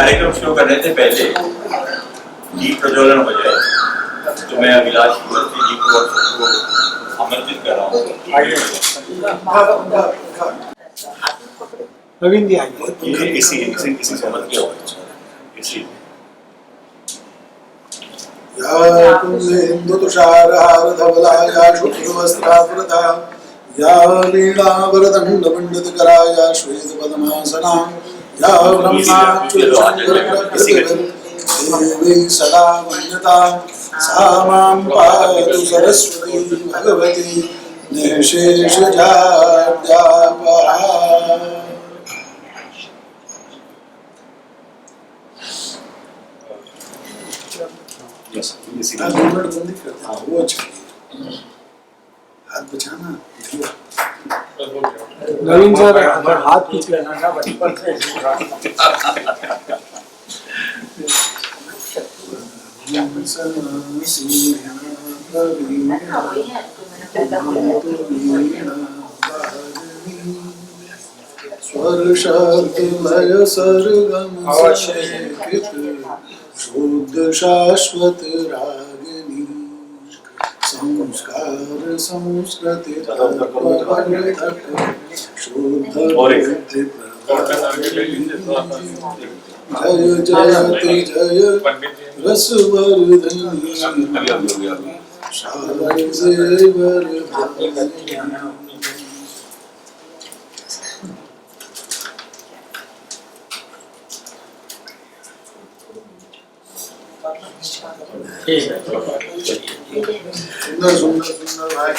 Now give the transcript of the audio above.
कार्यक्रम शुरू करने से पहले दीप प्रज्वलन हो जाए तो मैं अभिलाष यूनिवर्सिटी जी को आमंत्रित कर रहा हूँ। नवीन जी आइए। ये इसी समझ के होगा इसी या कुंदेन्दुतुषारहार धवला या शुभ्रवस्त्रावृता या वीणावरदण्डमण्डितकरा या श्वेतपद्मासना या ब्रह्माच्युतशङ्करप्रकृतिर्देवी सदा मन्यता सा मां पातु सरस्वती भगवती निःशेषजाड्यापहा। वो अच्छा हाथ बचाना नवीन सर हाथ खींच लेना ना बचपन से। स्वर शब्द लय सरगम संकेत शुद्ध शाश्वत रागिनी संस्कार संस्कृति शुद्ध जय जयति जय रसवर्धनी शारदेवर सुंदर सुंदर सुंदर भाई।